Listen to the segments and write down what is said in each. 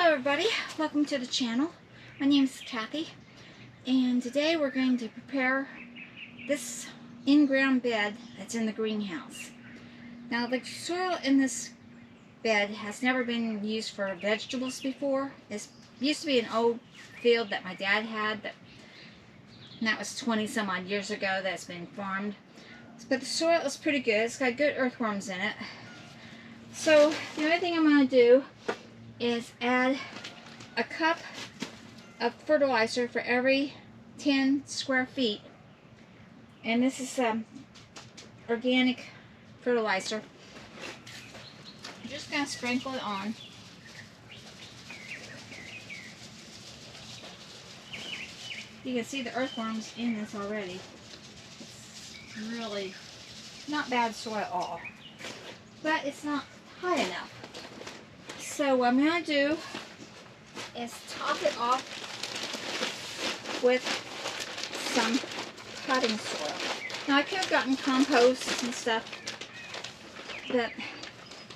Hello everybody, welcome to the channel. My name is Kathy, and today we're going to prepare this in-ground bed that's in the greenhouse. Now the soil in this bed has never been used for vegetables before. It used to be an old field that my dad had, and that was 20 some odd years ago that's been farmed. But the soil is pretty good, it's got good earthworms in it. So the only thing I'm going to do is add a cup of fertilizer for every 10 square feet, and this is organic fertilizer. I'm just going to sprinkle it on. You can see the earthworms in this already. It's really not bad soil at all, but it's not high enough. So what I'm going to do is top it off with some potting soil. Now I could have gotten compost and stuff, but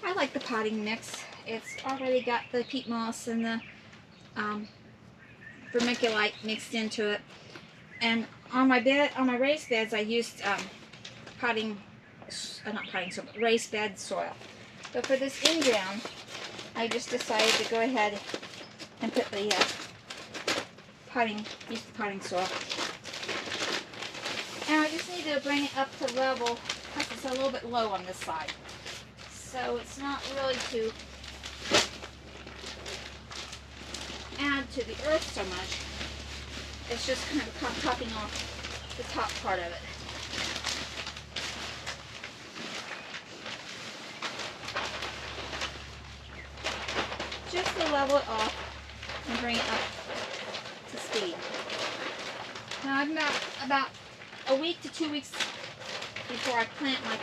I like the potting mix. It's already got the peat moss and the vermiculite mixed into it. And on my raised beds, I used raised bed soil. But for this in-ground, I just decided to go ahead and put the use the potting soil. And I just need to bring it up to level because it's a little bit low on this side. So it's not really to add to the earth so much. It's just kind of topping off the top part of it. Just to level it off and bring it up to speed. Now I'm about a week to 2 weeks before I plant my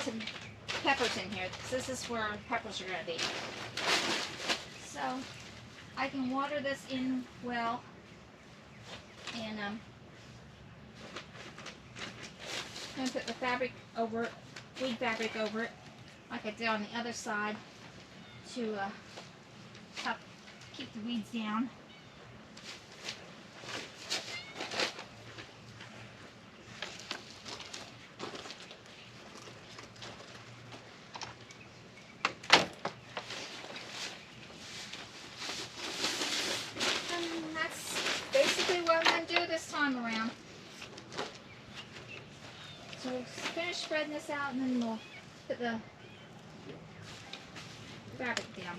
peppers in here, because this is where the peppers are going to be. So I can water this in well, and I'm going to put the fabric over it, weed fabric over it, like I did on the other side, to help keep the weeds down. And that's basically what I'm going to do this time around. So we'll finish spreading this out, and then we'll put the fabric down.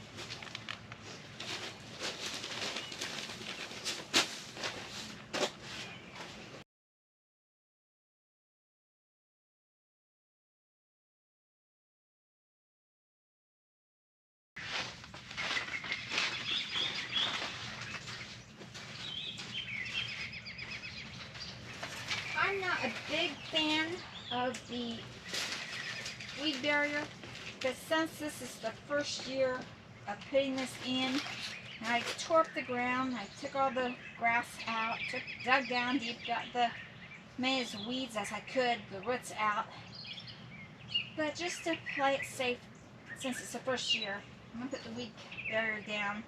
I'm not a big fan of the weed barrier, because since this is the first year of putting this in, I tore up the ground, I took all the grass out, dug down deep, got made as weeds as I could, the roots out. But just to play it safe, since it's the first year, I'm going to put the weed barrier down.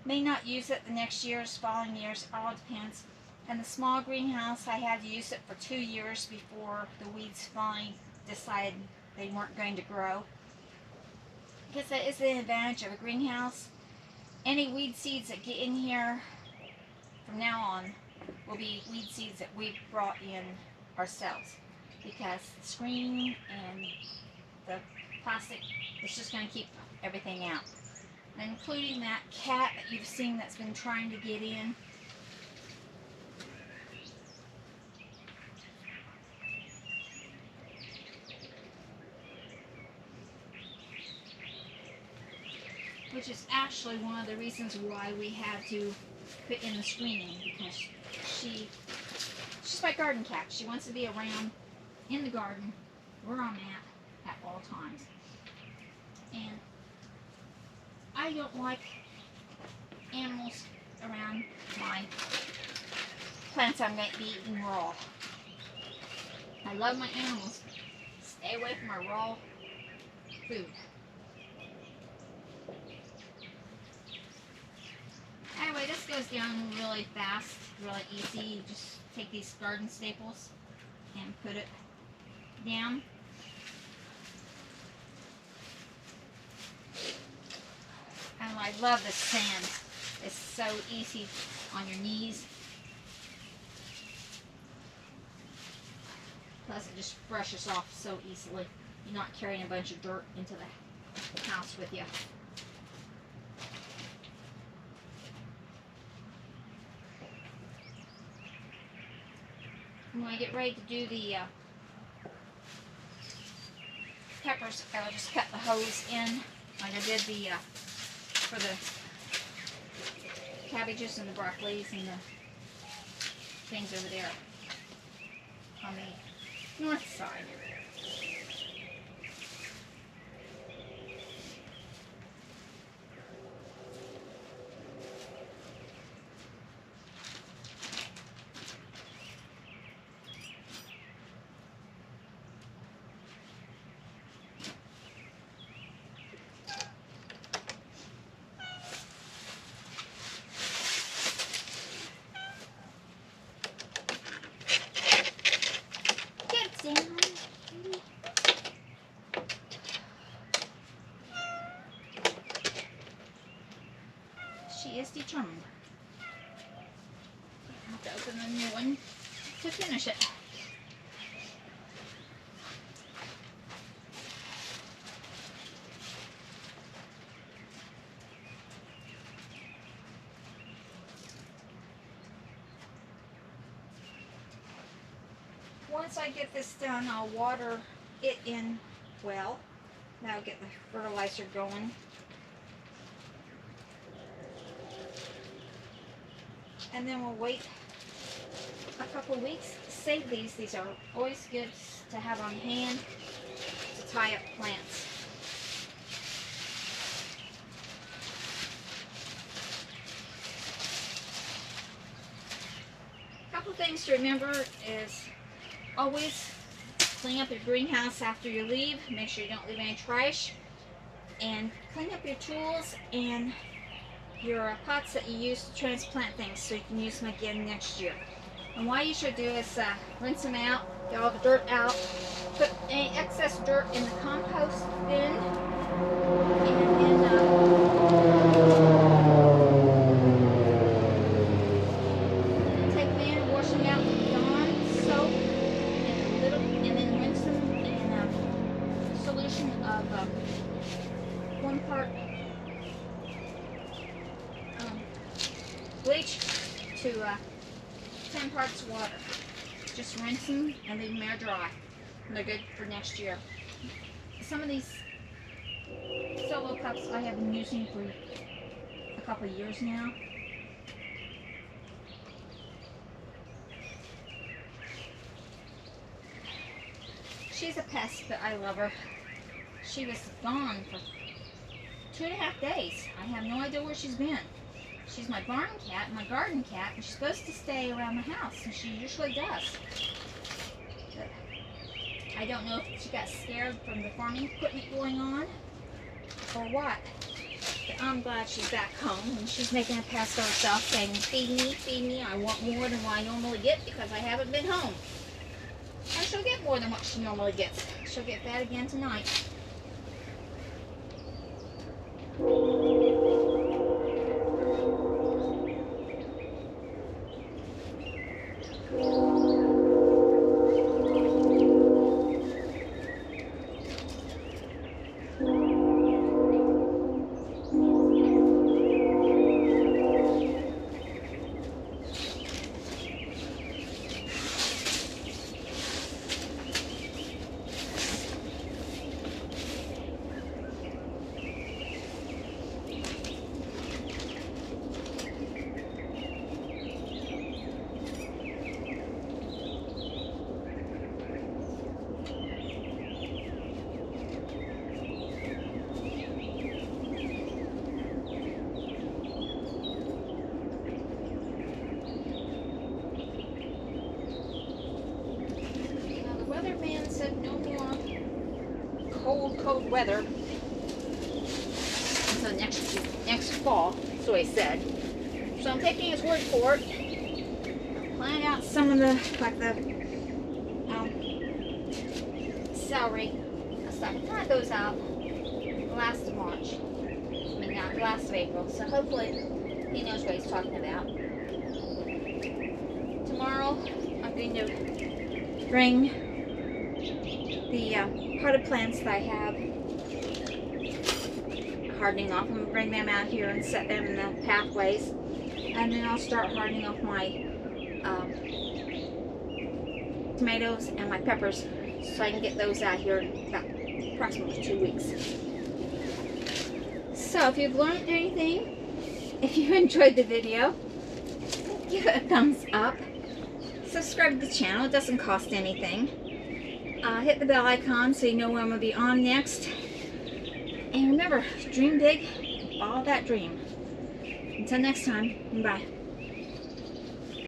May not use it the next years, following years, all depends. And the small greenhouse, I had to use it for 2 years before the weeds finally decided they weren't going to grow. Because that is the advantage of a greenhouse. Any weed seeds that get in here from now on will be weed seeds that we've brought in ourselves. Because the screen and the plastic is just going to keep everything out. And including that cat that you've seen that's been trying to get in. Which is actually one of the reasons why we had to put in the screening, because she's my garden cat. She wants to be around in the garden where I'm at all times. And I don't like animals around my plants I'm going to be eating raw. I love my animals. Stay away from my raw food. goes down really fast, really easy. You just take these garden staples and put it down. And I love the sand. It's so easy on your knees. Plus it just brushes off so easily. You're not carrying a bunch of dirt into the house with you. When I get ready to do the peppers, I'll just cut the hose in like I did the for the cabbages and the broccolis and the things over there on the north side. She is determined. I have to open a new one to finish it. Once I get this done, I'll water it in well. That'll get the fertilizer going. And then we'll wait a couple weeks. Save these. These are always good to have on hand to tie up plants. A couple things to remember is always clean up your greenhouse after you leave. Make sure you don't leave any trash. And clean up your tools and your pots that you use to transplant things so you can use them again next year. And what you should do is rinse them out, get all the dirt out, put any excess dirt in the compost bin, and then take them in and wash them out with Dawn soap and a little, and then rinse them in a solution of 1 part bleach to 10 parts water. Just rinse them and leave them air dry. And they're good for next year. Some of these solo cups I have been using for a couple of years now. She's a pest, but I love her. She was gone for 2.5 days. I have no idea where she's been. She's my barn cat, my garden cat, and she's supposed to stay around the house, and she usually does. But I don't know if she got scared from the farming equipment going on, or what. But I'm glad she's back home, and she's making a pass of herself, saying, feed me, I want more than what I normally get because I haven't been home. And she'll get more than what she normally gets. She'll get fat again tonight. Cold weather until next fall, so he said. So I'm taking his word for it. Planting out some of the, like the celery and stuff. It kind of goes out last of March. I mean, not last of April. So hopefully he knows what he's talking about. Tomorrow I'm going to bring the potted plants that I have hardening off. I'm going to bring them out here and set them in the pathways. And then I'll start hardening off my tomatoes and my peppers so I can get those out here in about approximately 2 weeks. So if you've learned anything, if you enjoyed the video, give it a thumbs up. Subscribe to the channel, it doesn't cost anything. Hit the bell icon so you know when I'm going to be on next. And remember, dream big, follow that dream. Until next time, bye.